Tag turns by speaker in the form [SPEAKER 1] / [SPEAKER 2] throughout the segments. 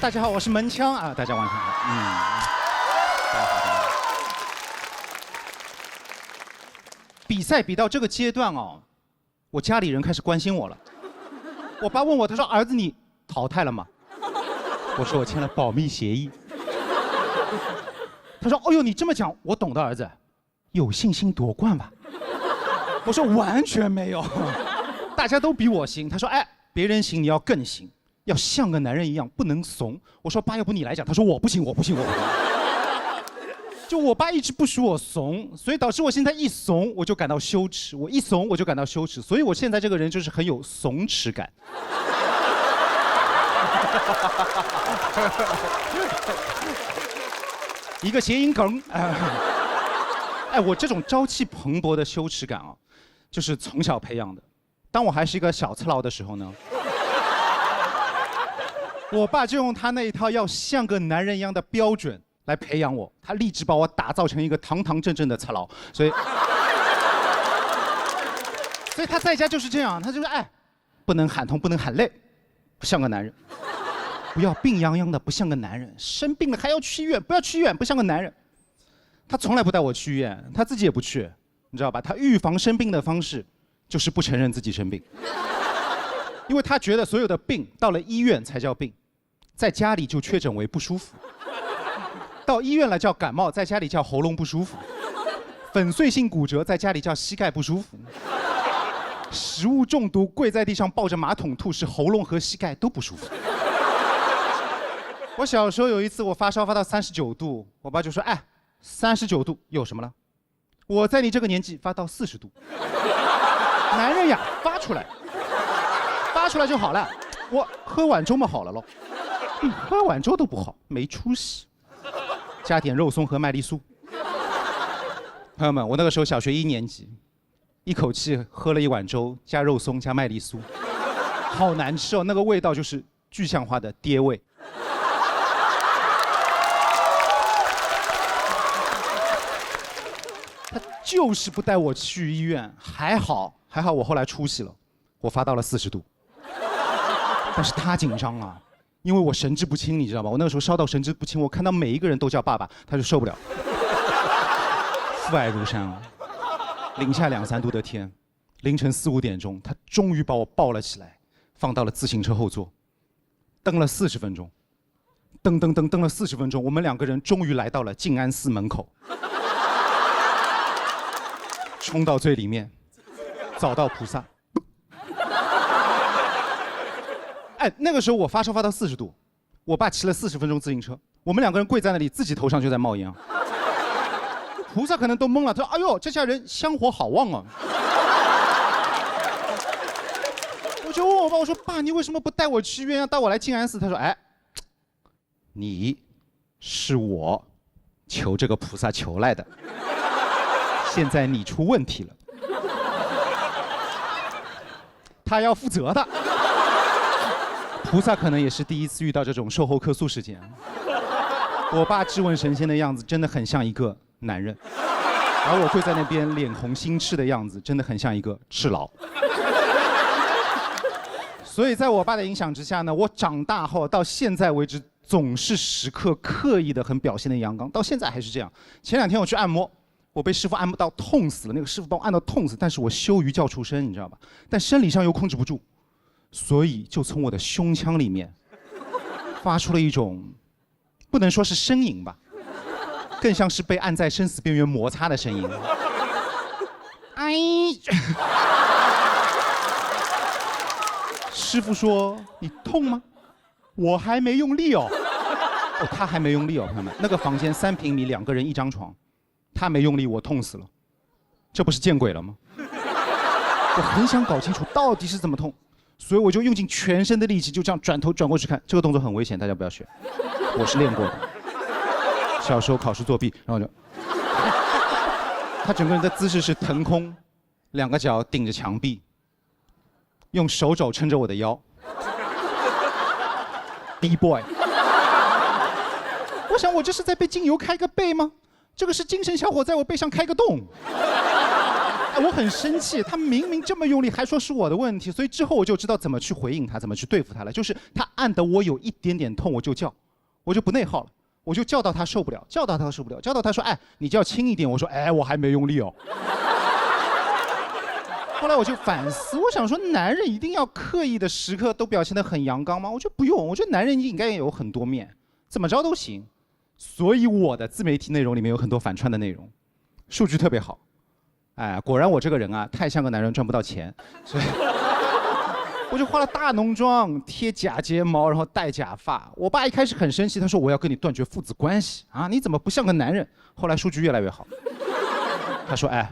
[SPEAKER 1] 大家好，我是门枪啊，大家晚上好。大家好。比赛比到这个阶段哦，我家里人开始关心我了。我爸问我，他说：“儿子，你淘汰了吗？”我说：“我签了保密协议。”他说：“哦呦，你这么讲，我懂的，儿子，有信心夺冠吧？”我说：“完全没有，大家都比我行。”他说：“哎，别人行，你要更行。”要像个男人一样，不能怂。我说爸，要不你来讲？他说我不行，我不行，我不行。就我爸一直不许我怂，所以导致我现在一怂我就感到羞耻，我一怂我就感到羞耻，所以我现在这个人就是很有怂耻感。一个谐音梗。哎，我这种朝气蓬勃的羞耻感啊，就是从小培养的。当我还是一个小次郎的时候呢。我爸就用他那一套要像个男人一样的标准来培养我，他立志把我打造成一个堂堂正正的次郎，所以他在家就是这样，他就是哎，不能喊痛，不能喊累，不像个男人，不要病殃殃的，不像个男人，生病了还要去医院，不要去医院，不像个男人。他从来不带我去医院，他自己也不去，你知道吧？他预防生病的方式就是不承认自己生病，因为他觉得所有的病到了医院才叫病。在家里就确诊为不舒服，到医院了叫感冒，在家里叫喉咙不舒服，粉碎性骨折在家里叫膝盖不舒服，食物中毒跪在地上抱着马桶吐是喉咙和膝盖都不舒服。我小时候有一次我发烧发到39度，我爸就说：“哎，39度有什么了？我在你这个年纪发到40度，男人呀，发出来就好了。我喝碗粥嘛好了咯。”喝碗粥都不好，没出息。加点肉松和麦丽素。朋友们，我那个时候小学1年级，一口气喝了一碗粥，加肉松加麦丽素，好难吃哦，那个味道就是具象化的爹味。他就是不带我去医院，还好我后来出息了，我发到了40度，但是他紧张啊。因为我神志不清，你知道吗？我那个时候烧到神志不清，我看到每一个人都叫爸爸，他就受不了。父爱如山啊，零下2、3度的天，凌晨4、5点钟，他终于把我抱了起来，放到了自行车后座，蹬了40分钟，蹬了40分钟，我们2个人终于来到了静安寺门口，冲到最里面，找到菩萨。哎，那个时候我发烧发到40度，我爸骑了40分钟自行车，我们2个人跪在那里，自己头上就在冒烟啊。菩萨可能都懵了，他说：“哎呦，这家人香火好旺啊！”我就问我爸，我说：“爸，你为什么不带我去医院，要带我来静安寺？”他说：“哎，你是我求这个菩萨求来的，现在你出问题了，他要负责的。”菩萨可能也是第一次遇到这种售后客诉事件。我爸质问神仙的样子真的很像一个男人，而我跪在那边脸红心赤的样子真的很像一个赤佬。所以在我爸的影响之下呢，我长大后到现在为止总是时刻刻意的很表现的阳刚，到现在还是这样。前2天我去按摩，我被师傅按摩到痛死了，那个师傅把我按到痛死，但是我羞于叫出声，你知道吧？但生理上又控制不住。所以就从我的胸腔里面发出了一种，不能说是呻吟吧，更像是被按在生死边缘摩擦的声音。哎，师傅说：“你痛吗？”我还没用力哦。哦，他还没用力哦，朋友们，那个房间3平米，2个人1张床，他没用力，我痛死了，这不是见鬼了吗？我很想搞清楚到底是怎么痛。所以我就用尽全身的力气，就这样转头转过去看，这个动作很危险，大家不要学。我是练过的，小时候考试作弊，然后就，他整个人的姿势是腾空，2个脚顶着墙壁，用手肘撑着我的腰 ，B-boy。我想我这是在被精油开个背吗？这个是精神小伙在我背上开个洞。哎，我很生气，他明明这么用力，还说是我的问题，所以之后我就知道怎么去回应他，怎么去对付他了。就是他按得我有一点点痛，我就叫，我就不内耗了，我就叫到他受不了，叫到他受不了，叫到他说，哎，你叫轻一点，我说，哎，我还没用力哦。后来我就反思，我想说，男人一定要刻意的时刻都表现得很阳刚吗？我觉得不用，我觉得男人应该也有很多面，怎么着都行。所以我的自媒体内容里面有很多反串的内容，数据特别好。哎，果然我这个人啊，太像个男人赚不到钱，所以我就化了大浓妆，贴假睫毛，然后戴假发。我爸一开始很生气，他说我要跟你断绝父子关系啊，你怎么不像个男人？后来数据越来越好，他说，哎，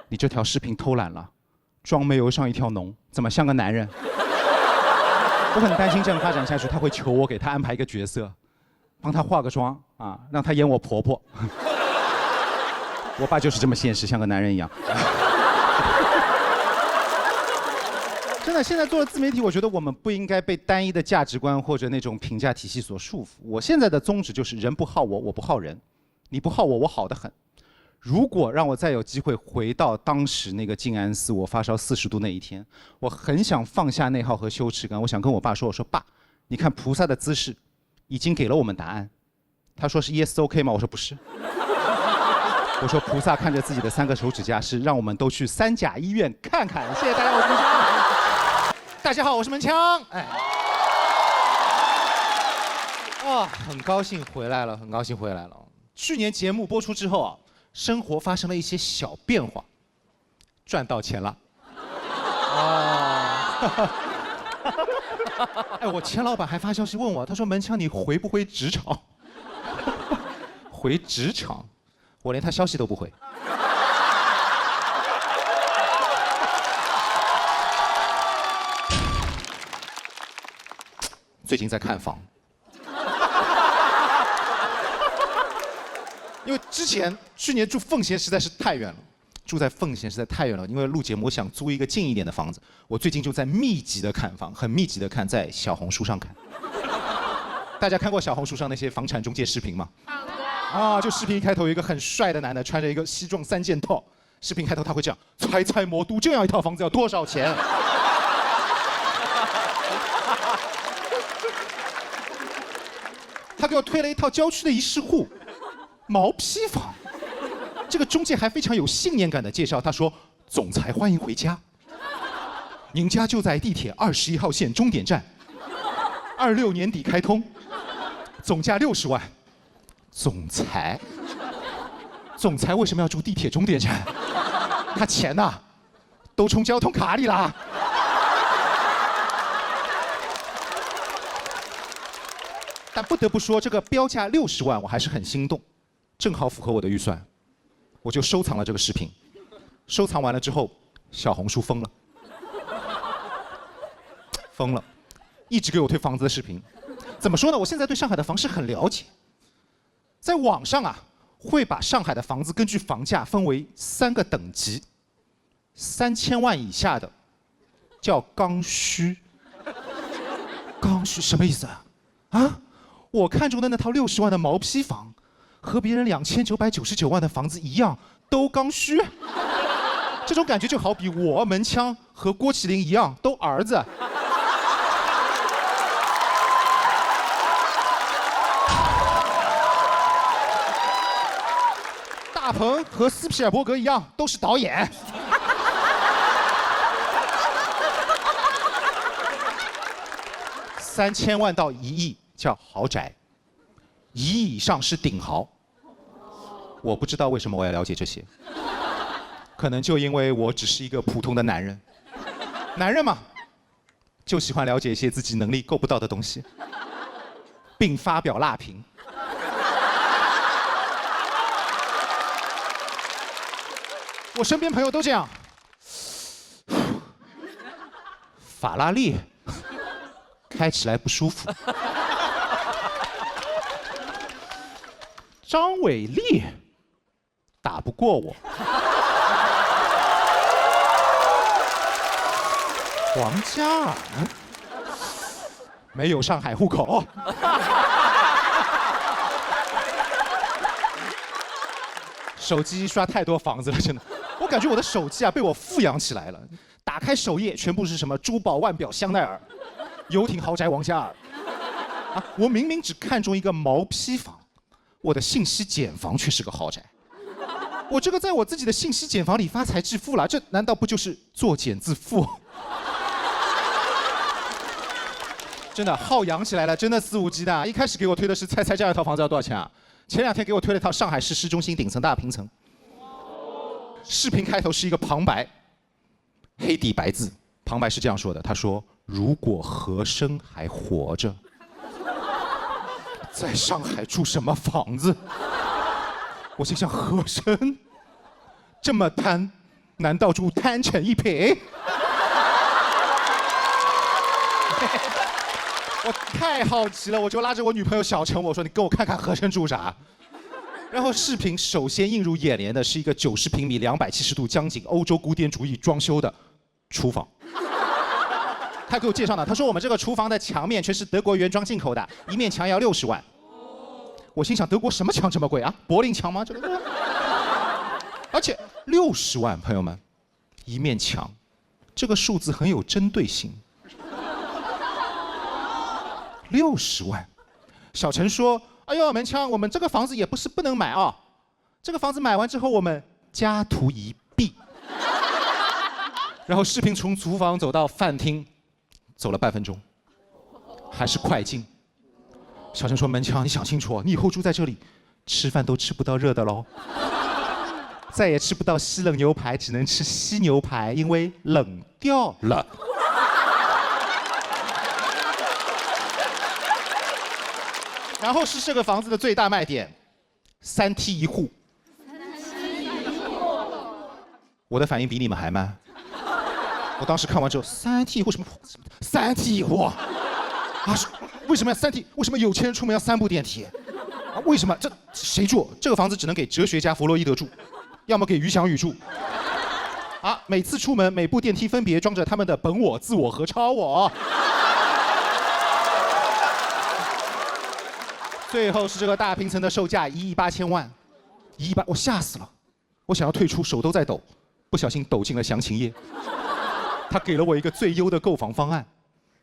[SPEAKER 1] 你这条视频偷懒了。妆没有上一条浓，怎么像个男人？我很担心这样发展下去，他会求我给他安排一个角色，帮他化个妆啊，让他演我婆婆。我爸就是这么现实，像个男人一样。真的，现在做了自媒体，我觉得我们不应该被单一的价值观或者那种评价体系所束缚。我现在的宗旨就是人不好我，我不好人；你不好我，我好得很。如果让我再有机会回到当时那个静安寺我发烧40度那一天，我很想放下内耗和羞耻感，我想跟我爸说，我说爸，你看菩萨的姿势已经给了我们答案。他说是 yes OK 吗？我说不是。我说菩萨看着自己的3个手指甲是让我们都去3甲医院看看。谢谢大家，我是门枪。大家好，我是门枪。哎，哇，很高兴回来了，很高兴回来了。去年节目播出之后啊，生活发生了一些小变化，赚到钱了。哦。哎，我前老板还发消息问我，他说门枪你回不回职场？回职场，我连他消息都不回。最近在看房。因为去年住奉贤实在是太远了，住在奉贤实在太远了。因为录节目，我想租一个近一点的房子。我最近就在密集的看房，很密集的看，在小红书上看。大家看过小红书上那些房产中介视频吗？啊，就视频开头有一个很帅的男的，穿着一个西装3件套。视频开头他会这样：猜猜魔都这样一套房子要多少钱？他给我推了一套郊区的一室户。毛坯房，这个中介还非常有信念感的介绍，他说：“总裁欢迎回家，您家就在地铁21号线终点站，26年底开通，总价60万。”总裁为什么要住地铁终点站？他钱呐，都充交通卡里啦。但不得不说，这个标价60万，我还是很心动。正好符合我的预算，我就收藏了这个视频。收藏完了之后，小红书封了，封了，一直给我推房子的视频。怎么说呢？我现在对上海的房市很了解，在网上啊，会把上海的房子根据房价分为3个等级，3000万以下的叫刚需。刚需什么意思啊？啊？我看中的那套60万的毛坯房。和别人2999万的房子一样，都刚需。这种感觉就好比我门枪和郭麒麟一样，都儿子。大鹏和斯皮尔伯格一样，都是导演。3000万到1亿叫豪宅，1亿以上是顶豪。我不知道为什么我要了解这些，可能就因为我只是一个普通的男人。男人嘛，就喜欢了解一些自己能力够不到的东西，并发表辣评。我身边朋友都这样。法拉利开起来不舒服。张伟丽打不过我。王嘉尔没有上海户口。手机刷太多房子了，真的。我感觉我的手机啊被我富养起来了。打开首页，全部是什么珠宝、腕表、香奈儿、游艇、豪宅、王嘉尔。啊，我明明只看中一个毛坯房，我的信息茧房却是个豪宅。我这个在我自己的信息茧房里发财致富了，这难道不就是作茧自缚？真的薅养起来了，真的肆无忌惮。一开始给我推的是猜猜这样一套房子要多少钱啊？前2天给我推了一套上海市市中心顶层大平层。视频开头是一个旁白，黑底白字，旁白是这样说的：他说，如果和珅还活着，在上海住什么房子？我心想，和珅这么贪，难道住贪城一品？我太好奇了，我就拉着我女朋友小陈，我说你跟我看看和珅住啥。然后视频首先映入眼帘的是一个90平米、270度江景欧洲古典主义装修的厨房。他给我介绍呢，他说我们这个厨房的墙面全是德国原装进口的，一面墙要60万。我心想，德国什么墙这么贵啊？柏林墙吗？这个，而且60万，朋友们，一面墙，这个数字很有针对性。60万，小陈说：“哎呦，门枪，我们这个房子也不是不能买啊，这个房子买完之后，我们家徒一臂。”然后视频从厨房走到饭厅，走了半分钟，还是快进。小陈说：“门枪，你想清楚，你以后住在这里，吃饭都吃不到热的喽，再也吃不到西冷牛排，只能吃西牛排，因为冷掉了。”然后是这个房子的最大卖点，3梯1户。我的反应比你们还慢。我当时看完之后，3梯1户什么？3梯1户啊？为什么要3梯？为什么有钱人出门要3部电梯？啊，为什么？这谁住？这个房子只能给哲学家弗洛伊德住，要么给余祥宇住。啊，每次出门，每部电梯分别装着他们的本我、自我和超我。最后是这个大平层的售价1亿8千万，1亿8，我吓死了，我想要退出，手都在抖，不小心抖进了详情页。他给了我一个最优的购房方案，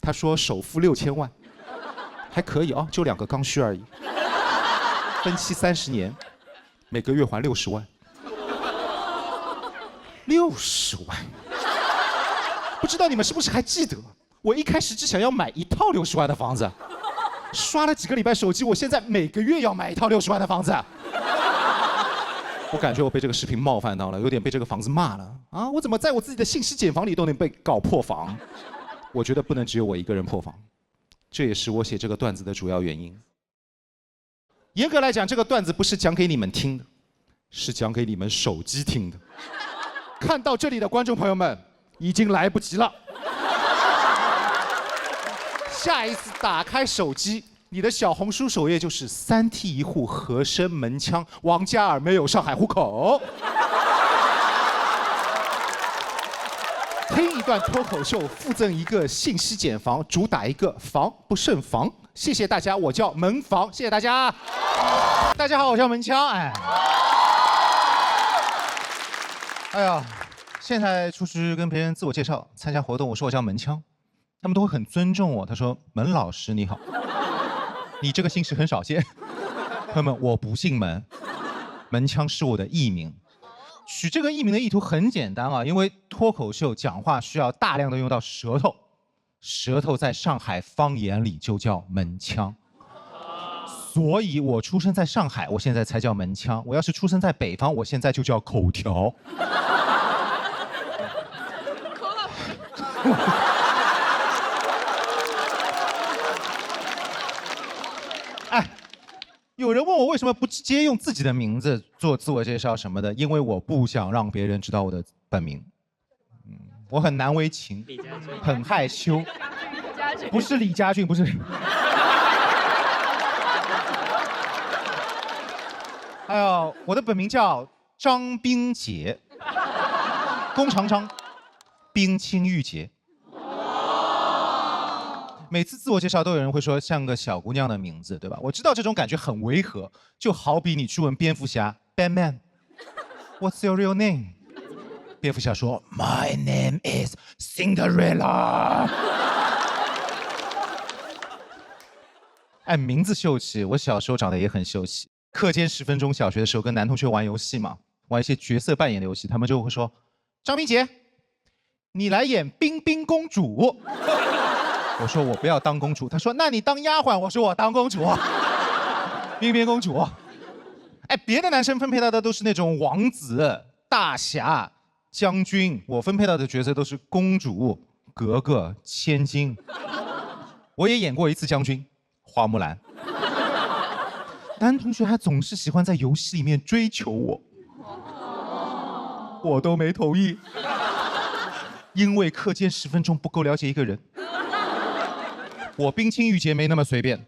[SPEAKER 1] 他说首付6000万，还可以啊，就2个刚需而已，分期30年，每个月还60万，60万，不知道你们是不是还记得，我一开始只想要买一套60万的房子。刷了几个礼拜手机，我现在每个月要买一套60万的房子。我感觉我被这个视频冒犯到了，有点被这个房子骂了啊！我怎么在我自己的信息茧房里都能被搞破防？我觉得不能只有我一个人破防，这也是我写这个段子的主要原因。严格来讲，这个段子不是讲给你们听的，是讲给你们手机听的。看到这里的观众朋友们，已经来不及了。下一次打开手机，你的小红书首页就是3梯1户和珅门枪，王嘉尔没有上海户口。听一段脱口秀，附赠一个信息茧房，主打一个防不胜防。谢谢大家，我叫门房，谢谢大家。大家好，我叫门枪。哎呀，现在出去跟别人自我介绍、参加活动，我说我叫门枪。他们都会很尊重我。他说：“门老师你好，你这个姓氏很少见。”朋友们，我不姓门，门枪是我的艺名。取这个艺名的意图很简单啊，因为脱口秀讲话需要大量的用到舌头，舌头在上海方言里就叫门枪。所以我出生在上海，我现在才叫门枪。我要是出生在北方，我现在就叫口条。有人问我为什么不直接用自己的名字做自我介绍什么的，因为我不想让别人知道我的本名。我很难为情，很害羞。不是李家俊，不是。还有我的本名叫张冰洁，弓长张，冰清玉洁。每次自我介绍都有人会说像个小姑娘的名字，对吧？我知道这种感觉很违和，就好比你去问蝙蝠侠 Batman，What's your real name？蝙蝠侠说 ：“My name is Cinderella。”哎，名字秀气。我小时候长得也很秀气。课间10分钟，小学的时候跟男同学玩游戏嘛，玩一些角色扮演的游戏，他们就会说：“张冰洁，你来演冰冰公主。”我说我不要当公主。他说：“那你当丫鬟。”我说我当公主。冰冰公主。哎，别的男生分配到的都是那种王子、大侠、将军，我分配到的角色都是公主、格格、千金。我也演过一次将军，花木兰。男同学还总是喜欢在游戏里面追求我，我都没同意，因为课间10分钟不够了解一个人。我冰清玉洁没那么随便。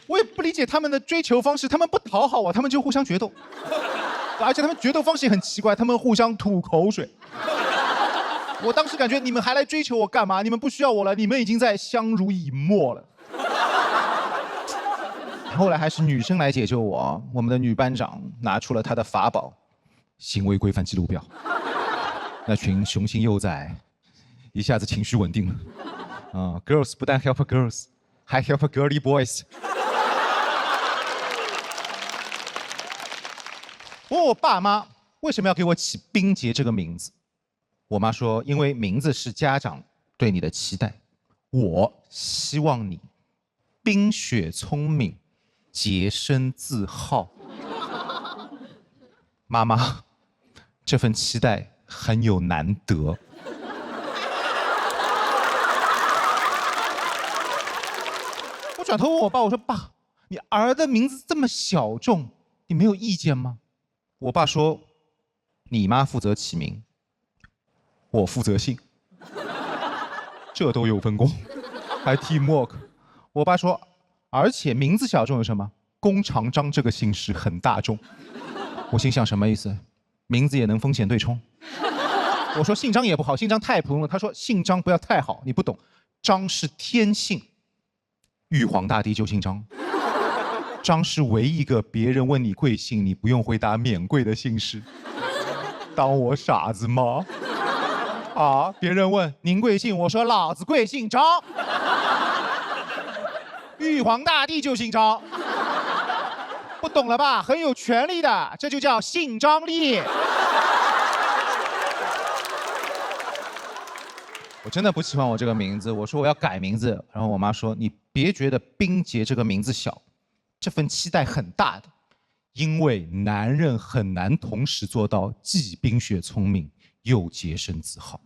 [SPEAKER 1] 我也不理解他们的追求方式，他们不讨好我，他们就互相决斗，而且他们决斗方式也很奇怪，他们互相吐口水。我当时感觉你们还来追求我干嘛？你们不需要我了，你们已经在相濡以沫了。后来还是女生来解救我，我们的女班长拿出了她的法宝——行为规范记录表。那群雄心幼崽一下子情绪稳定了。girls 不但 help girls， 还 help girly boys。我问我爸妈为什么要给我起冰洁这个名字，我妈说，因为名字是家长对你的期待，我希望你冰雪聪明，洁身自好。妈妈，这份期待很有难得。我转头问我爸，我说爸，你儿的名字这么小众，你没有意见吗？我爸说，你妈负责起名，我负责姓，这都有分工，还 teamwork。我爸说，而且名字小众有什么？弓长张这个姓氏很大众。我心想什么意思？名字也能风险对冲？我说姓张也不好，姓张太普通了。他说姓张不要太好，你不懂，张是天姓，玉皇大帝就姓张。张是唯一一个别人问你贵姓，你不用回答免贵的姓氏。当我傻子吗？啊！别人问您贵姓，我说老子贵姓张。玉皇大帝就姓张，不懂了吧？很有权力的，这就叫姓张力。我真的不喜欢我这个名字，我说我要改名字，然后我妈说你别觉得冰洁这个名字小。这份期待很大的，因为男人很难同时做到既冰雪聪明又洁身自好。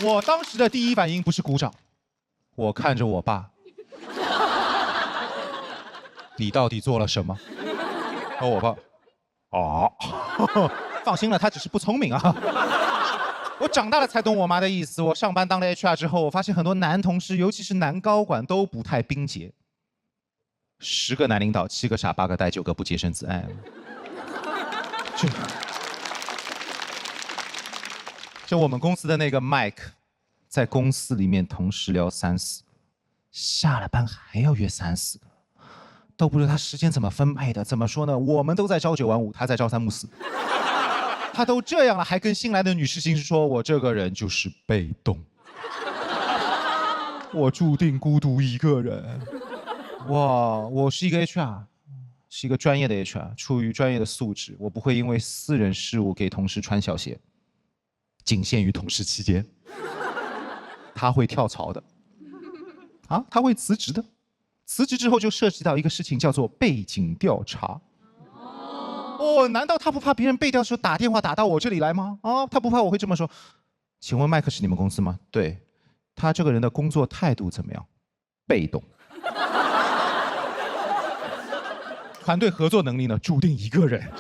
[SPEAKER 1] 我当时的第一反应不是鼓掌，我看着我爸，你到底做了什么？然后我爸，放心了，他只是不聪明啊。我长大了才懂我妈的意思。我上班当了 HR 之后，我发现很多男同事，尤其是男高管，都不太冰洁。10个男领导，7个傻，8个呆，9个不洁身自爱。就我们公司的那个 Mike， 在公司里面同时聊3、4个，下了班还要约3、4个，都不知道他时间怎么分配的。怎么说呢？我们都在朝9晚5，他在朝3暮4。他都这样了，还跟新来的女实习生说：“我这个人就是被动，我注定孤独一个人。”哇，我是一个 HR， 是一个专业的 HR， 出于专业的素质，我不会因为私人事务给同事穿小鞋，仅限于同事期间。他会跳槽的，他会辞职的，辞职之后就涉及到一个事情，叫做背景调查。难道他不怕别人背调的时候打电话打到我这里来吗？他不怕我会这么说？请问麦克是你们公司吗？对，他这个人的工作态度怎么样？被动。团队合作能力呢？注定一个人。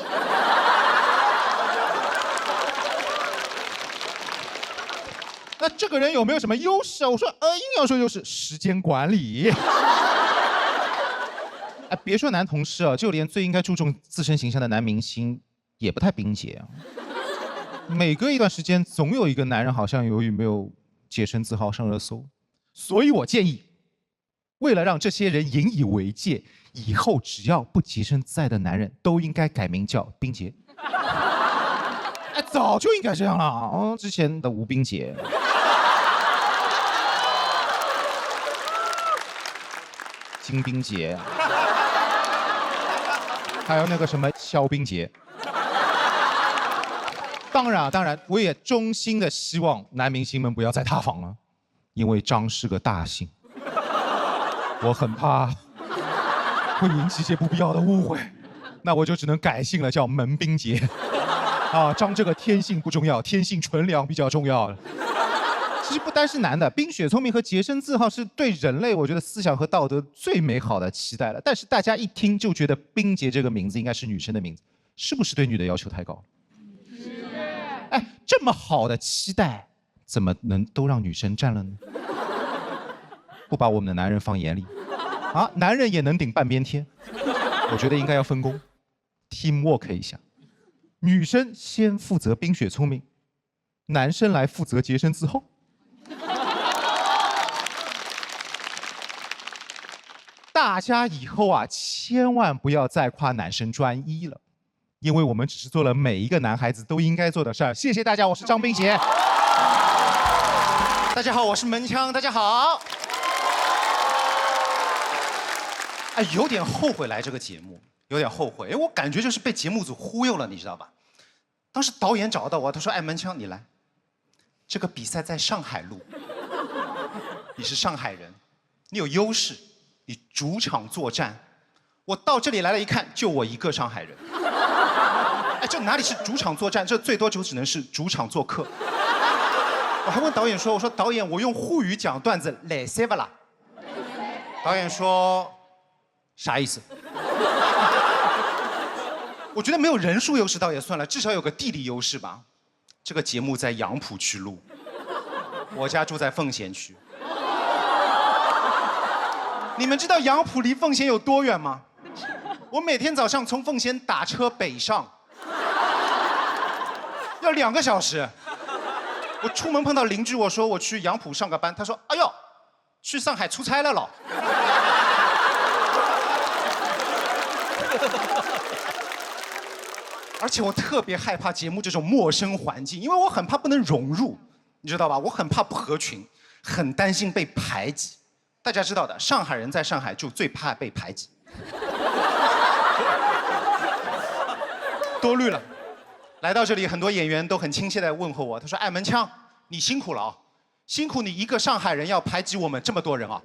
[SPEAKER 1] 那这个人有没有什么优势啊？我说，硬要说优势，时间管理。别说男同事啊，就连最应该注重自身形象的男明星也不太冰洁啊。每隔一段时间，总有一个男人好像由于没有洁身自好上热搜，所以我建议为了让这些人引以为戒，以后只要不洁身自爱的男人都应该改名叫冰洁。哎，早就应该这样了哦，之前的吴冰洁。金冰洁，还有那个什么肖冰洁。当然，我也衷心的希望男明星们不要再塌房了，因为张是个大姓，我很怕会引起一些不必要的误会，那我就只能改姓了，叫门冰洁。啊，张这个天性不重要，天性纯良比较重要。其实不单是男的，冰雪聪明和洁身自好是对人类我觉得思想和道德最美好的期待了。但是大家一听就觉得冰洁这个名字应该是女生的名字，是不是对女的要求太高？是。哎，这么好的期待，怎么能都让女生占了呢？不把我们的男人放眼里，啊，男人也能顶半边天。我觉得应该要分工 ，team work 一下，女生先负责冰雪聪明，男生来负责洁身自好。大家以后啊，千万不要再夸男生专一了，因为我们只是做了每一个男孩子都应该做的事儿。谢谢大家，我是张冰洁。大家好，我是门枪。大家好。哎，有点后悔来这个节目，有点后悔。哎，我感觉就是被节目组忽悠了，你知道吧？当时导演找到我，他说：“哎，门枪，你来，这个比赛在上海录，你是上海人，你有优势。”你主场作战，我到这里来了，一看就我一个上海人。哎，这哪里是主场作战？这最多就只能是主场做客。我还问导演说：“我说导演，我用沪语讲段子，来塞不啦？”导演说：“啥意思？”我觉得没有人数优势倒也算了，至少有个地理优势吧。这个节目在杨浦区录，我家住在奉贤区。你们知道杨浦离奉贤有多远吗？我每天早上从奉贤打车北上，要2个小时。我出门碰到邻居，我说我去杨浦上个班，他说：“哎呦，去上海出差了咯。”而且我特别害怕节目这种陌生环境，因为我很怕不能融入，你知道吧？我很怕不合群，很担心被排挤。大家知道的，上海人在上海就最怕被排挤。多虑了。来到这里，很多演员都很亲切地问候我，他说：“哎，门枪，你辛苦了啊，辛苦你一个上海人要排挤我们这么多人啊。”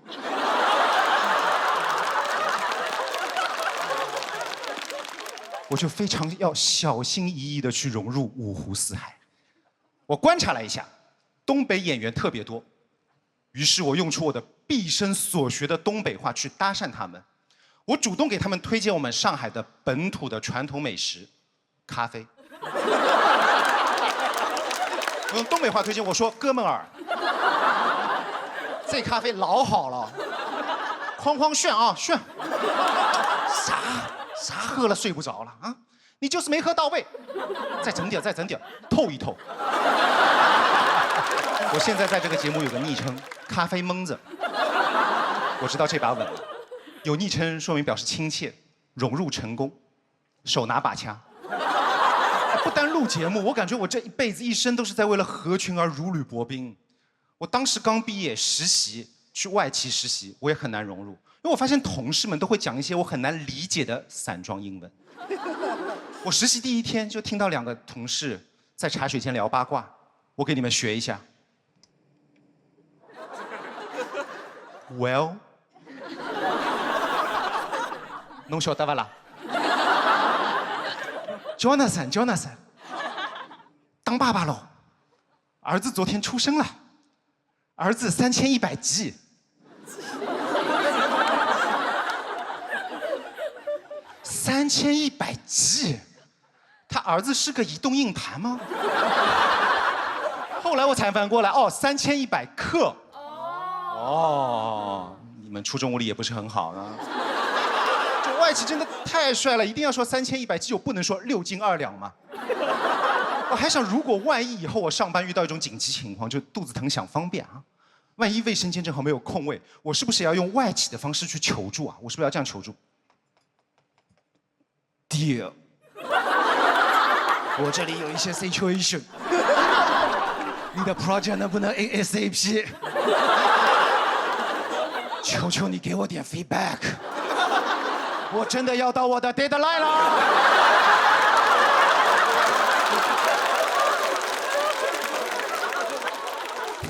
[SPEAKER 1] 我就非常要小心翼翼地去融入五湖四海。我观察了一下，东北演员特别多，于是我用出我的毕生所学的东北话去搭讪他们。我主动给他们推荐我们上海的本土的传统美食——咖啡。我用东北话推荐，我说：“哥们儿，这咖啡老好了，哐哐炫啊炫！啥喝了睡不着了啊？你就是没喝到位，再整点，再整点，透一透。”我现在在这个节目有个昵称“咖啡蒙子”，我知道这把稳了。有昵称说明表示亲切，融入成功，手拿把掐。不单录节目，我感觉我这一辈子一生都是在为了合群而如履薄冰。我当时刚毕业实习，去外企实习，我也很难融入，因为我发现同事们都会讲一些我很难理解的散装英文。我实习第一天就听到2个同事在茶水间聊八卦，我给你们学一下。Well， 侬晓得不啦 ？Jonathan， 当爸爸喽，儿子昨天出生了，儿子3100G。3100G， 他儿子是个移动硬盘吗？后来我才反应过来，哦，3100克。哦，你们初中物理也不是很好啊。这外企真的太帅了，一定要说3100G，我不能说6斤2两吗？我还想，如果万一以后我上班遇到一种紧急情况，就肚子疼想方便啊，万一卫生间正好没有空位，我是不是也要用外企的方式去求助啊？我是不是要这样求助 ？Dear， 我这里有一些 situation， 你的 project 能不能 ASAP？ 求求你给我点 feedback， 我真的要到我的 deadline 了。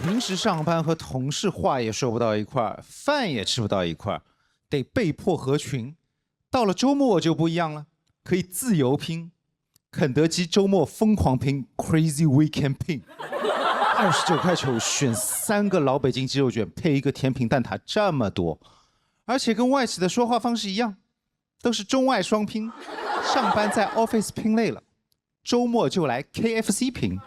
[SPEAKER 1] 平时上班和同事话也说不到一块儿，饭也吃不到一块儿，得被迫合群。到了周末就不一样了，可以自由拼。肯德基周末疯狂拼 ，Crazy Weekend 拼，29.9选3个老北京鸡肉卷配1个甜品蛋挞，这么多，而且跟外企的说话方式一样，都是中外双拼。上班在 office 拼累了，周末就来 KFC 拼。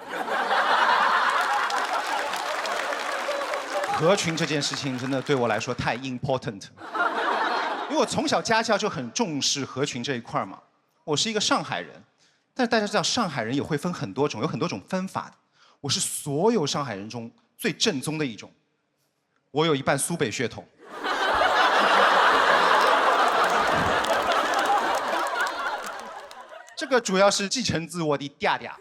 [SPEAKER 1] 合群这件事情真的对我来说太 important， 因为我从小家教就很重视合群这一块嘛。我是一个上海人，但是大家知道上海人也会分很多种，有很多种分法的。我是所有上海人中最正宗的一种，我有一半苏北血统。这个主要是继承自我的嗲嗲。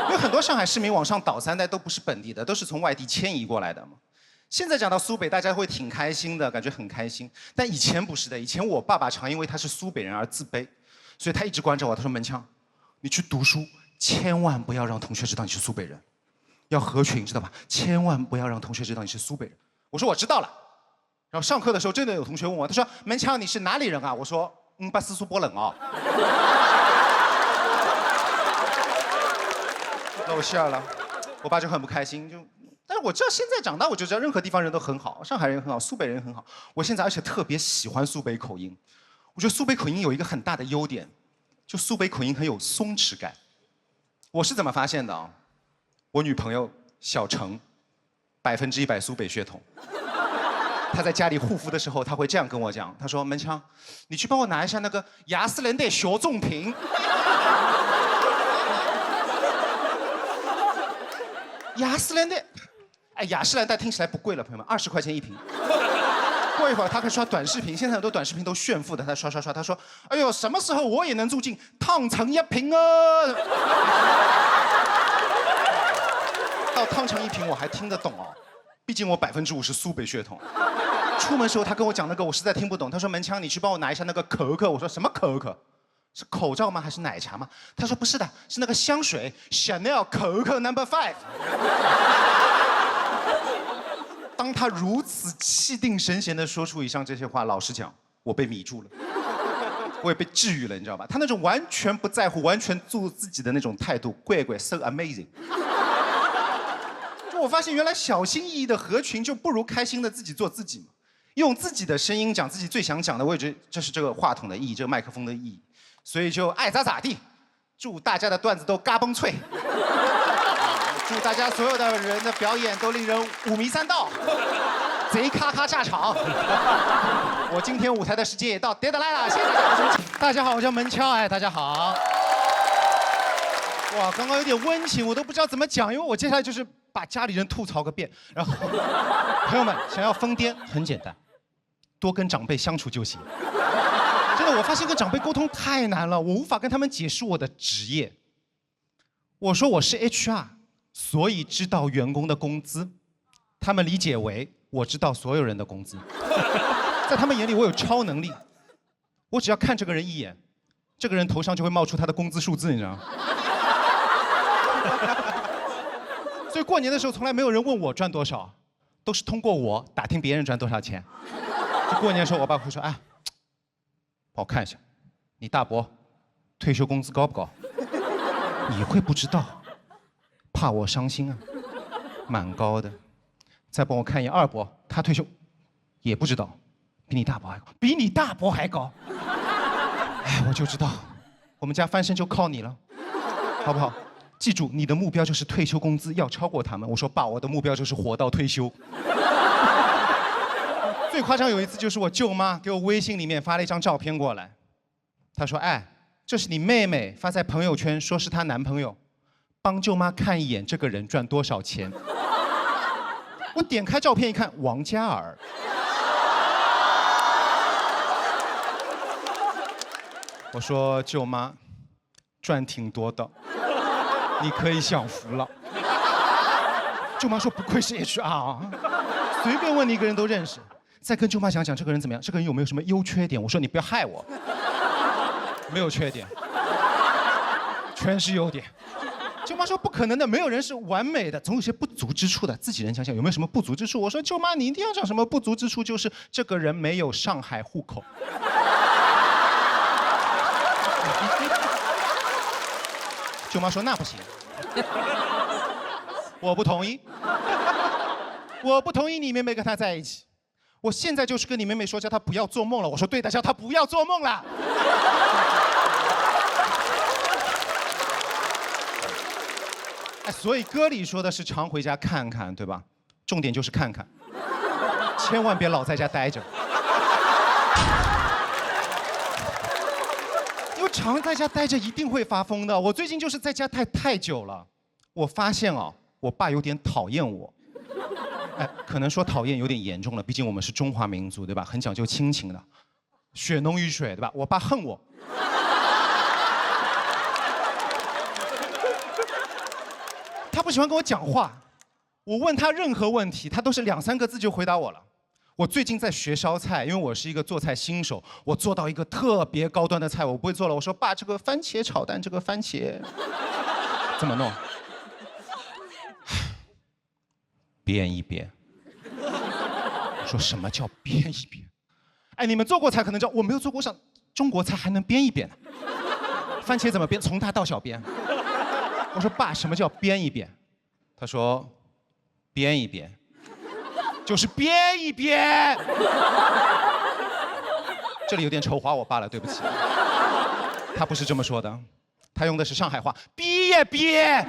[SPEAKER 1] 因为很多上海市民往上倒3代都不是本地的，都是从外地迁移过来的嘛。现在讲到苏北，大家会挺开心的，感觉很开心。但以前不是的，以前我爸爸常因为他是苏北人而自卑，所以他一直关着我。他说：“门枪，你去读书，千万不要让同学知道你是苏北人，要合群，知道吧？千万不要让同学知道你是苏北人。”我说：“我知道了。”然后上课的时候，真的有同学问我，他说：“门枪，你是哪里人啊？”我说：“巴斯苏波冷啊。”露馅了，我爸就很不开心，但是我知道现在长大我就知道任何地方人都很好，上海人很好，苏北人很好。我现在而且特别喜欢苏北口音，我觉得苏北口音有一个很大的优点，就苏北口音很有松弛感。我是怎么发现的啊？我女朋友小程，100%苏北血统。她在家里护肤的时候，她会这样跟我讲，她说：“门枪，你去帮我拿一下那个雅诗兰黛小棕瓶。”雅诗兰黛，哎，雅诗兰黛听起来不贵了，朋友们，20块钱一瓶。过一会儿他可以刷短视频，现在很多短视频都炫富的，他刷，他说：“哎呦，什么时候我也能住进汤臣一品啊？”到汤臣一品我还听得懂哦，毕竟我50%苏北血统。出门时候他跟我讲那个我实在听不懂，他说：“门枪，你去帮我拿一下那个可可。”我说：“什么可可？是口罩吗？还是奶茶吗？”他说：“不是的，是那个香水 Chanel 可可 No.5。”当他如此气定神闲地说出以上这些话，老实讲，我被迷住了，我也被治愈了，你知道吧？他那种完全不在乎、完全做自己的那种态度，怪 so amazing。就我发现，原来小心翼翼的合群，就不如开心的自己做自己嘛。用自己的声音讲自己最想讲的，我也觉得这是这个话筒的意义，这个麦克风的意义。所以就爱咋咋地，祝大家的段子都嘎嘣脆。祝大家所有的人的表演都令人五迷三道，贼咔咔炸场。我今天舞台的时间也到 deadline 了，谢谢大家。大家好，我叫门敲，哎，大家好。哇，刚刚有点温情，我都不知道怎么讲，因为我接下来就是把家里人吐槽个遍。然后，朋友们想要疯癫很简单，多跟长辈相处就行。真的，我发现跟长辈沟通太难了，我无法跟他们解释我的职业。我说我是 HR。所以知道员工的工资，他们理解为我知道所有人的工资。在他们眼里，我有超能力，我只要看这个人一眼，这个人头上就会冒出他的工资数字，你知道吗？所以过年的时候，从来没有人问我赚多少，都是通过我打听别人赚多少钱。就过年的时候，我爸会说：“哎，帮我看一下，你大伯退休工资高不高？”你会不知道。怕我伤心啊，蛮高的。再帮我看一眼二伯，他退休也不知道，比你大伯还高，比你大伯还高。哎，我就知道，我们家翻身就靠你了，好不好？记住，你的目标就是退休工资要超过他们。我说爸，我的目标就是活到退休。最夸张有一次就是我舅妈给我微信里面发了一张照片过来，她说：“哎，这是你妹妹发在朋友圈，说是她男朋友。”帮舅妈看一眼，这个人赚多少钱？我点开照片一看，王嘉尔。我说舅妈，赚挺多的，你可以享福了。舅妈说不愧是 HR 啊，随便问你一个人都认识。再跟舅妈讲讲这个人怎么样，这个人有没有什么优缺点？我说你不要害我，没有缺点，全是优点。舅妈说不可能的，没有人是完美的，总有些不足之处的。自己人想想有没有什么不足之处？我说舅妈，你一定要讲什么不足之处，就是这个人没有上海户口。舅妈说那不行，我不同意，我不同意你妹妹跟他在一起。我现在就是跟你妹妹说，叫她不要做梦了。我说对的，叫她不要做梦了。哎，所以歌里说的是常回家看看，对吧？重点就是看看，千万别老在家待着。因为常在家待着一定会发疯的。我最近就是在家太久了，我发现啊，我爸有点讨厌我。哎，可能说讨厌有点严重了，毕竟我们是中华民族，对吧？很讲究亲情的，血浓于水，对吧？我爸恨我。他不喜欢跟我讲话，我问他任何问题，他都是2、3个字就回答我了。我最近在学烧菜，因为我是一个做菜新手，我做到一个特别高端的菜，我不会做了。我说爸，这个番茄炒蛋，这个番茄怎么弄？煸一煸。我说什么叫煸一煸？哎，你们做过菜可能知道，我没有做过，上中国菜还能煸一煸呢？番茄怎么煸？从大到小煸。我说爸，什么叫煸一煸？他说，煸一煸，就是煸一煸。这里有点丑化我爸了，对不起。他不是这么说的，他用的是上海话，逼也憋。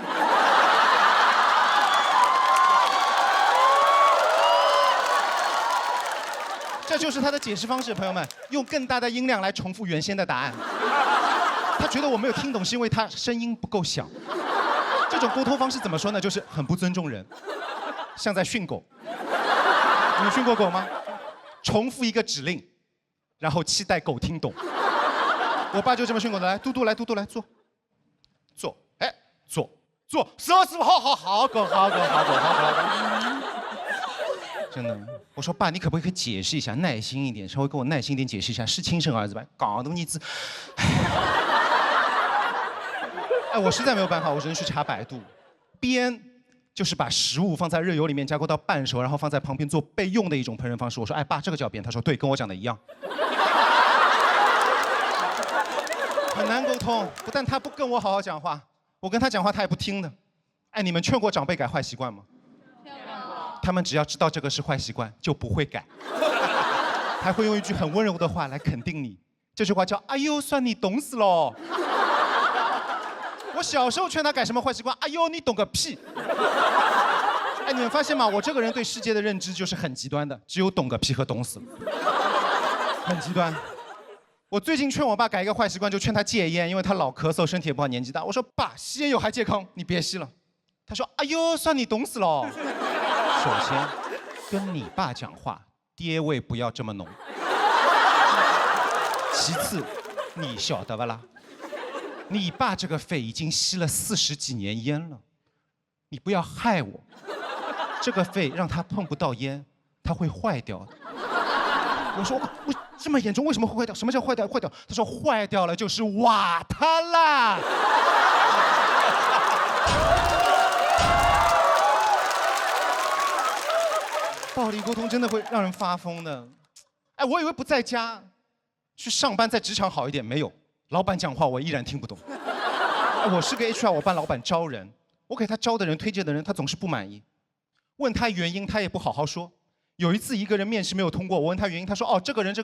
[SPEAKER 1] 这就是他的解释方式，朋友们，用更大的音量来重复原先的答案。他觉得我没有听懂，是因为他声音不够响。这种沟通方式怎么说呢？就是很不尊重人，像在训狗。你们训过狗吗？重复一个指令，然后期待狗听懂。我爸就这么训狗的，来，嘟嘟来，嘟嘟来，坐，坐，哎，坐，坐，师傅，好，狗，好。真的，我说爸，你可不可以解释一下，耐心一点，稍微跟我耐心一点解释一下，是亲生儿子吧？搞得你字，哎，我实在没有办法，我只能去查百度。煸就是把食物放在热油里面加工到半熟，然后放在旁边做备用的一种烹饪方式。我说，哎爸，这个叫煸？他说对，跟我讲的一样。很难沟通，不但他不跟我好好讲话，我跟他讲话他也不听的。哎，你们劝过长辈改坏习惯吗？他们只要知道这个是坏习惯，就不会改，还会用一句很温柔的话来肯定你。这句话叫“哎呦，算你懂死喽”。我小时候劝他改什么坏习惯，哎呦，你懂个屁！哎，你们发现吗？我这个人对世界的认知就是很极端的，只有懂个屁和懂死了，很极端。我最近劝我爸改一个坏习惯，就劝他戒烟，因为他老咳嗽，身体也不好，年纪大。我说爸，吸烟有害健康，你别吸了。他说：“哎呦，算你懂死喽。”首先，跟你爸讲话，爹味不要这么浓。其次，你晓得不啦？你爸这个肺已经吸了40几年烟了，你不要害我。这个肺让他碰不到烟，他会坏掉的。我说我这么严重，为什么会坏掉？什么叫坏掉？坏掉？他说坏掉了就是瓦他啦。暴力沟通真的会让人发疯的。哎，我以为不在家，去上班在职场好一点，没有。老板讲话我依然听不懂。我是个 HR， 我帮老板招人，我给他招的人、推荐的人，他总是不满意。问他原因，他也不好好说。有一次一个人面试没有通过，我问他原因，他说：“哦，这个人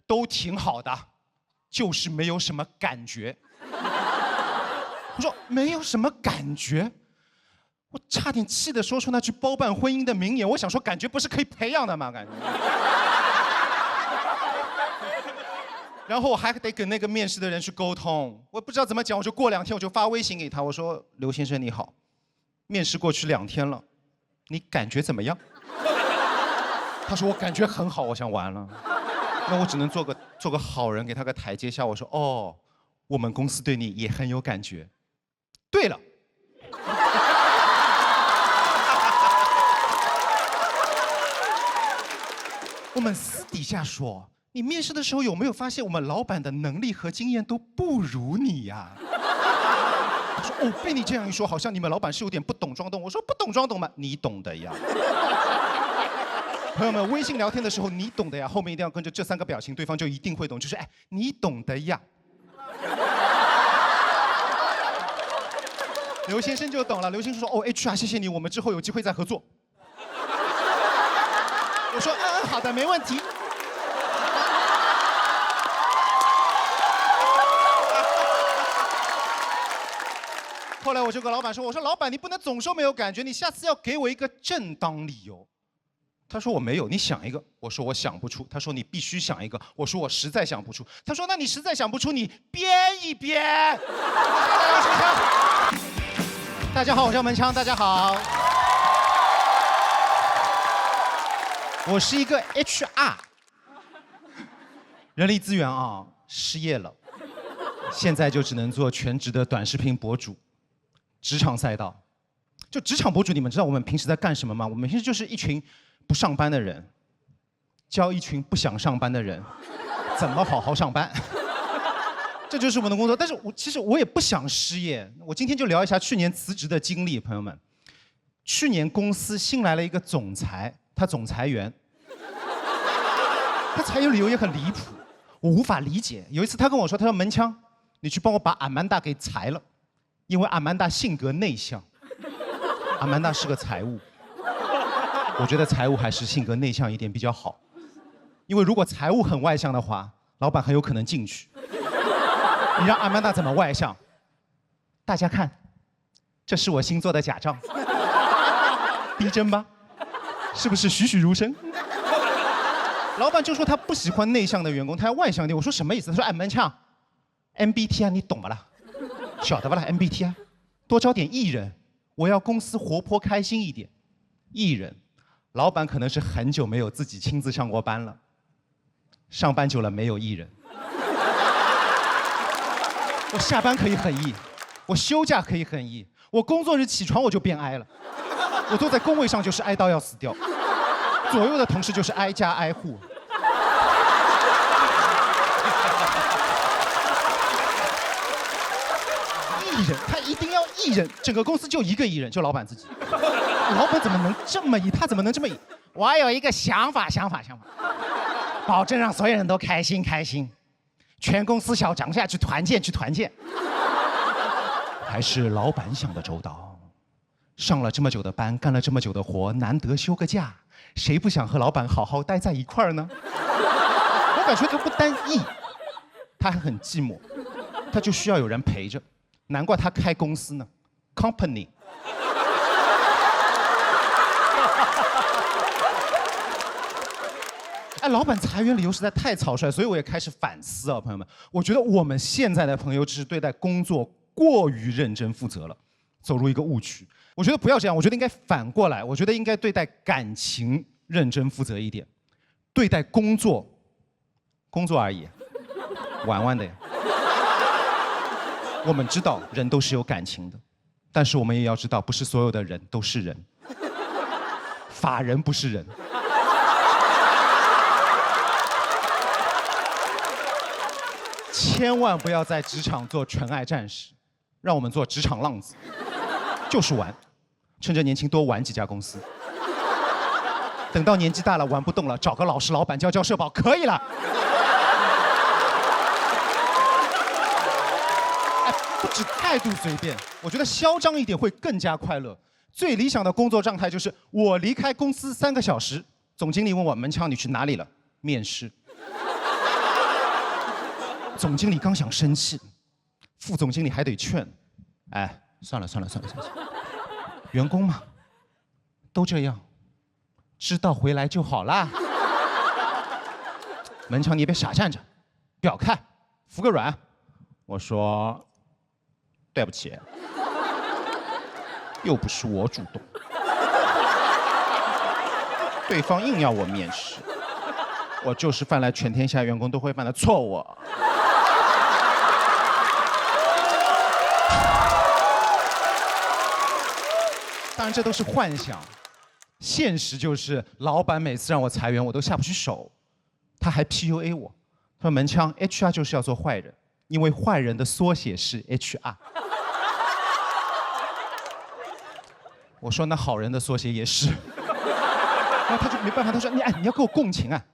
[SPEAKER 1] 都挺好的，就是没有什么感觉。”我说：“没有什么感觉？”我差点气得说出那句包办婚姻的名言。我想说，感觉不是可以培养的吗？感觉。然后我还得跟那个面试的人去沟通，我不知道怎么讲，我就过2天我就发微信给他，我说：“刘先生你好，面试过去2天了，你感觉怎么样？”他说我感觉很好，我想完了，那我只能做个好人，给他个台阶下。我说哦，我们公司对你也很有感觉。对了。我们私底下说，你面试的时候有没有发现我们老板的能力和经验都不如你呀？他说哦，被你这样一说，好像你们老板是有点不懂装懂。我说不懂装懂吗？你懂的呀。朋友们，微信聊天的时候你懂的呀，后面一定要跟着这3个表情，对方就一定会懂。就是哎，你懂的呀。刘先生就懂了。刘先生说哦 HR 谢谢你，我们之后有机会再合作。我说好的，没问题。后来我就跟老板说，我说老板你不能总说没有感觉，你下次要给我一个正当理由。他说我没有，你想一个。我说我想不出。他说你必须想一个。我说我实在想不出。他说那你实在想不出，你编一编。大家好，我叫文强，大家好。我是一个 HR， 人力资源啊，失业了，现在就只能做全职的短视频博主。职场赛道，就职场博主，你们知道我们平时在干什么吗？我们平时就是一群不上班的人，教一群不想上班的人怎么好好上班。这就是我们的工作。但是其实我也不想失业。我今天就聊一下去年辞职的经历，朋友们。去年公司新来了一个总裁。他总裁员，他裁员理由也很离谱，我无法理解。有一次他跟我说，他说门枪，你去帮我把阿曼达给裁了，因为阿曼达性格内向。阿曼达是个财务，我觉得财务还是性格内向一点比较好，因为如果财务很外向的话，老板很有可能进去。你让阿曼达怎么外向？大家看，这是我新做的假账，逼真吧？是不是栩栩如生？老板就说他不喜欢内向的员工，他要外向点。我说什么意思？他说哎门枪 ，MBTI 你懂不啦？晓得不啦 MBTI， 多招点 E 人，我要公司活泼开心一点。E 人，老板可能是很久没有自己亲自上过班了，上班久了没有 E 人。我下班可以很 E， 我休假可以很 E， 我工作日起床我就变 I 了。我坐在工位上就是哀到要死掉，左右的同事就是挨家挨户。艺人，他一定要艺人，整个公司就一个艺人，就老板自己。老板怎么能这么艺？他怎么能这么艺？我有一个想法，保证让所有人都开心，全公司小涨下去团建。还是老板想的周到。上了这么久的班，干了这么久的活，难得休个假，谁不想和老板好好待在一块儿呢？我感觉他不单意，他还很寂寞，他就需要有人陪着，难怪他开公司呢 ，company。哎，老板裁员理由实在太草率，所以我也开始反思啊，朋友们，我觉得我们现在的朋友只是对待工作过于认真负责了，走入一个误区。我觉得不要这样，我觉得应该反过来，我觉得应该对待感情认真负责一点，对待工作而已，玩的呀。我们知道人都是有感情的，但是我们也要知道，不是所有的人都是人，法人不是人。千万不要在职场做纯爱战士，让我们做职场浪子。就是玩，趁着年轻多玩几家公司，等到年纪大了玩不动了，找个老实老板交社保可以了。哎，不止态度随便，我觉得嚣张一点会更加快乐。最理想的工作状态就是我离开公司3个小时，总经理问我门枪你去哪里了？面试。总经理刚想生气，副总经理还得劝，哎。算了，员工嘛，都这样，知道回来就好啦。门枪，你别傻站着，表态，服个软。我说，对不起，又不是我主动。对方硬要我面试，我就是犯了全天下员工都会犯的错误。当然这都是幻想，现实就是老板每次让我裁员，我都下不去手，他还 PUA 我，他说门枪 HR 就是要做坏人，因为坏人的缩写是 HR。我说那好人的缩写也是，然后他就没办法，他说你要跟我共情啊，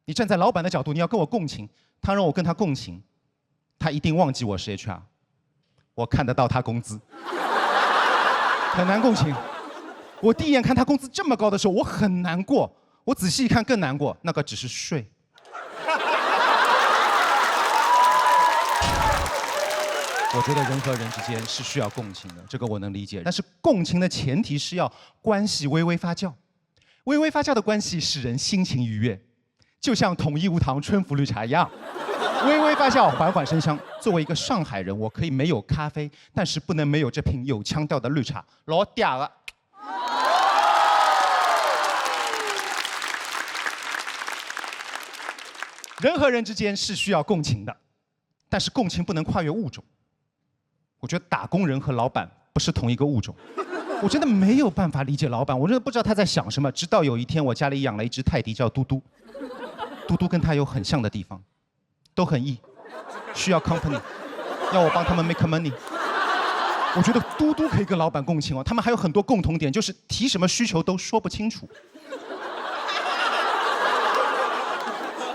[SPEAKER 1] 你站在老板的角度，你要跟我共情。他让我跟他共情，他一定忘记我是 HR， 我看得到他工资，很难共情。我第一眼看他工资这么高的时候，我很难过。我仔细一看更难过，那个只是税。我觉得人和人之间是需要共情的，这个我能理解。但是共情的前提是要关系微微发酵，微微发酵的关系使人心情愉悦，就像统一无糖春福绿茶一样，微微发酵，缓缓生香。作为一个上海人，我可以没有咖啡，但是不能没有这瓶有腔调的绿茶，老嗲了。人和人之间是需要共情的，但是共情不能跨越物种。我觉得打工人和老板不是同一个物种，我真的没有办法理解老板，我真的不知道他在想什么。直到有一天，我家里养了一只泰迪叫嘟嘟，嘟嘟跟他有很像的地方，都很 E， 需要 company， 要我帮他们 make money。我觉得嘟嘟可以跟老板共情哦，他们还有很多共同点，就是提什么需求都说不清楚。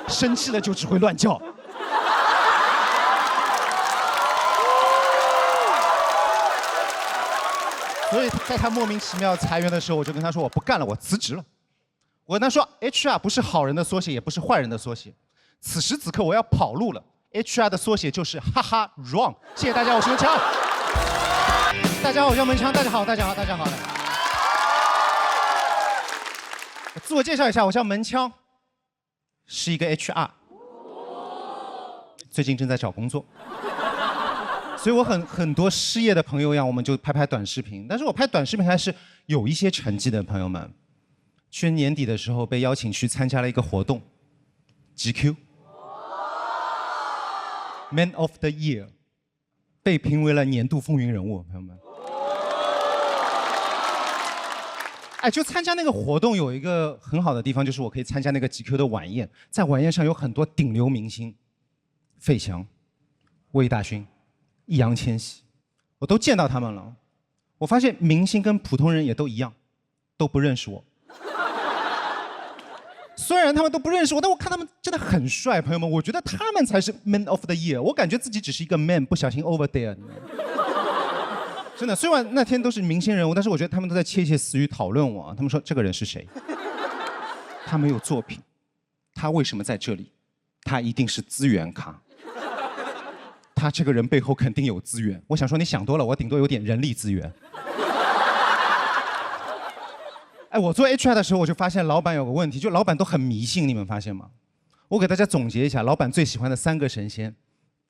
[SPEAKER 1] 生气了就只会乱叫。所以在他莫名其妙裁员的时候，我就跟他说我不干了，我辞职了。我跟他说 HR 不是好人的缩写，也不是坏人的缩写。此时此刻我要跑路了 ，HR 的缩写就是哈哈 wrong。谢谢大家，我是门枪。大家好，我叫门枪。大家好，大家好，大家好。自我介绍一下，我叫门枪。是一个 HR， 最近正在找工作，所以我很多失业的朋友一样，我们就拍拍短视频。但是我拍短视频还是有一些成绩的朋友们。去年底的时候被邀请去参加了一个活动 ，GQ Man of the Year， 被评为了年度风云人物，朋友们。就参加那个活动有一个很好的地方，就是我可以参加那个 GQ 的晚宴，在晚宴上有很多顶流明星，费翔、魏大勋、易烊千玺，我都见到他们了。我发现明星跟普通人也都一样，都不认识我。虽然他们都不认识我，但我看他们真的很帅，朋友们，我觉得他们才是 Man of the Year。我感觉自己只是一个 man， 不小心 over there。真的，虽然那天都是明星人物，但是我觉得他们都在窃窃私语讨论我。他们说这个人是谁？他没有作品，他为什么在这里？他一定是资源咖。他这个人背后肯定有资源。我想说你想多了，我顶多有点人力资源。我做 HR 的时候，我就发现老板有个问题，就老板都很迷信，你们发现吗？我给大家总结一下，老板最喜欢的3个神仙：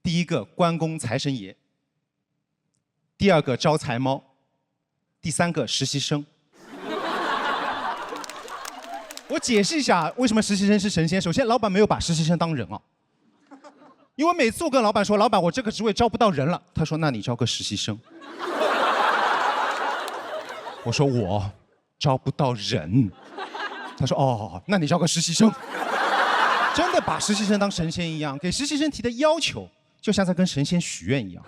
[SPEAKER 1] 第一个关公财神爷。第2个招财猫，第3个实习生。我解释一下为什么实习生是神仙。首先，老板没有把实习生当人啊，因为每次我跟老板说，老板我这个职位招不到人了，他说那你招个实习生。我说我招不到人，他说哦，那你招个实习生。真的把实习生当神仙一样，给实习生提的要求就像在跟神仙许愿一样。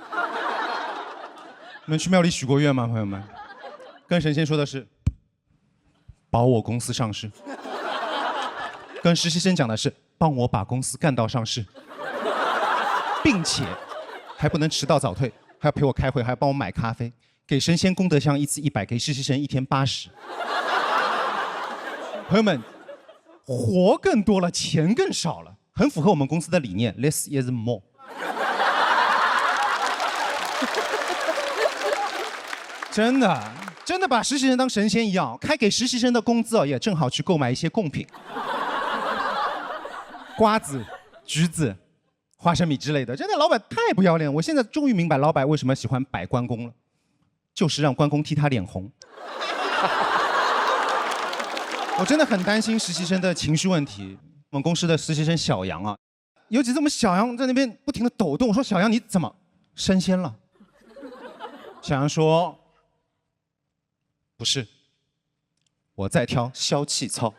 [SPEAKER 1] 你们去庙里许过愿吗，朋友们？跟神仙说的是，保我公司上市。跟实习生讲的是，帮我把公司干到上市，并且还不能迟到早退，还要陪我开会，还要帮我买咖啡。给神仙功德箱1次100，给实习生1天80。朋友们，活更多了，钱更少了，很符合我们公司的理念 ，less is more。真的把实习生当神仙一样，开给实习生的工资也正好去购买一些贡品，瓜子、橘子、花生米之类的。真的，老板太不要脸！我现在终于明白老板为什么喜欢摆关公了，就是让关公替他脸红。我真的很担心实习生的情绪问题。我们公司的实习生小杨啊，有几次我们小杨在那边不停地抖动，我说小杨你怎么升仙了？小杨说不是，我在跳消气操。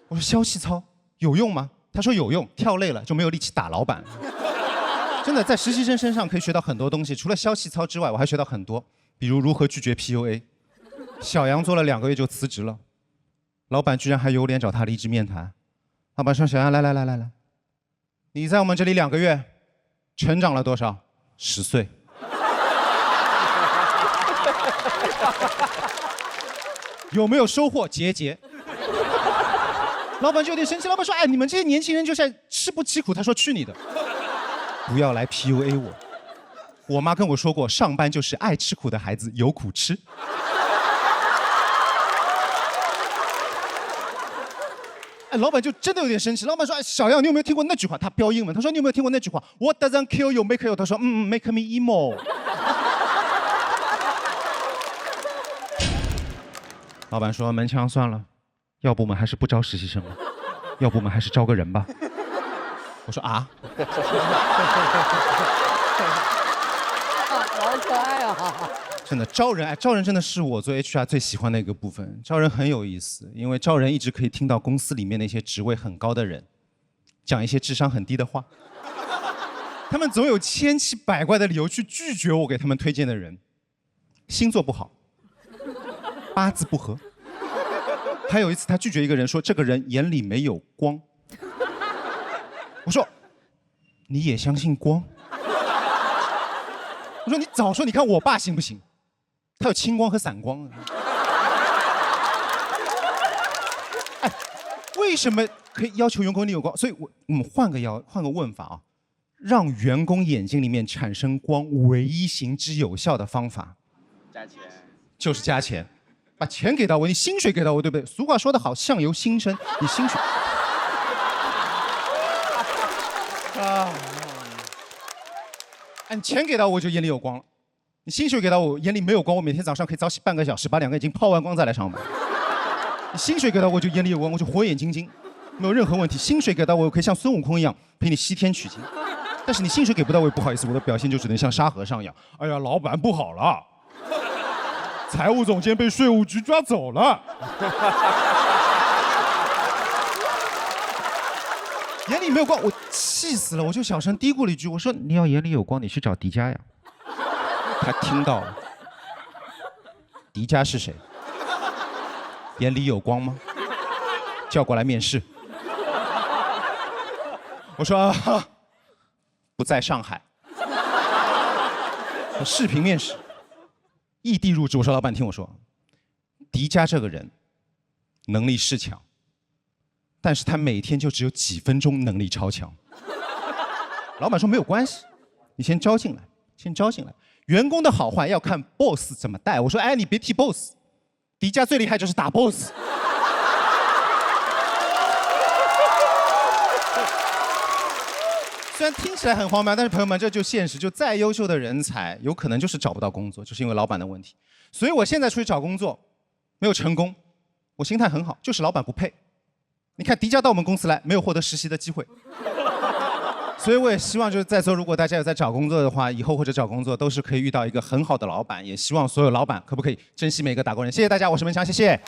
[SPEAKER 1] 我说消气操有用吗？他说有用，跳累了就没有力气打老板。真的在实习生身上可以学到很多东西，除了消气操之外，我还学到很多，比如如何拒绝 PUA。小杨做了2个月就辞职了，老板居然还有脸找他离职面谈。老板说：“小杨，来，你在我们这里2个月，成长了多少？10岁。”有没有收获？节。老板就有点生气，老板说：“哎，你们这些年轻人就像吃不起苦。”他说：“去你的！不要来 PUA 我。我妈跟我说过，上班就是爱吃苦的孩子有苦吃。”哎，老板就真的有点生气。老板说：“哎，小杨，你有没有听过那句话？”他标英文，他说：“你有没有听过那句话 ？What doesn't kill you make you？” 他说：“make me emo。”老板说：“门墙算了，要不我们还是不招实习生了，要不我们还是招个人吧。”我说：“啊。”
[SPEAKER 2] 好可爱啊！
[SPEAKER 1] 真的招人，哎，招人真的是我做 HR 最喜欢的一个部分。招人很有意思，因为招人一直可以听到公司里面那些职位很高的人讲一些智商很低的话，他们总有千奇百怪的理由去拒绝我给他们推荐的人，星座不好，八字不合。还有一次他拒绝一个人说这个人眼里没有光，我说你也相信光？我说你早说，你看我爸行不行？他有青光和散光。哎，为什么可以要求员工眼里有光？所以我们换个问法啊，让员工眼睛里面产生光，唯一行之有效的方法，
[SPEAKER 3] 加钱，
[SPEAKER 1] 就是加钱，把钱给到我，你薪水给到我，对不对？俗话说得好，相由心生，你薪水啊，你钱给到我就眼里有光了。你薪水给到我，眼里没有光，我每天早上可以早起半个小时，把2个眼睛泡完光再来上班。你薪水给到我就眼里有光，我就火眼金睛，没有任何问题。薪水给到我，我可以像孙悟空一样陪你西天取经。但是你薪水给不到我，不好意思，我的表现就只能像沙和尚一样。哎呀，老板不好了，财务总监被税务局抓走了。眼里没有光，我气死了，我就小声嘀咕了一句，我说你要眼里有光，你去找迪迦呀。他听到了，迪迦是谁？眼里有光吗？叫过来面试。我说不在上海，视频面试，异地入职。我说老板听我说，迪迦这个人能力是强，但是他每天就只有几分钟能力超强。老板说没有关系，你先招进来，员工的好坏要看 boss 怎么带。我说，哎，你别提 boss， 迪迦最厉害就是打 boss。虽然听起来很荒谬，但是朋友们，这就现实。就再优秀的人才，有可能就是找不到工作，就是因为老板的问题。所以我现在出去找工作，没有成功，我心态很好，就是老板不配。你看迪迦到我们公司来，没有获得实习的机会。所以我也希望就是在座如果大家有在找工作的话，以后或者找工作都是可以遇到一个很好的老板，也希望所有老板可不可以珍惜每个打工人。谢谢大家，我是文强，谢谢。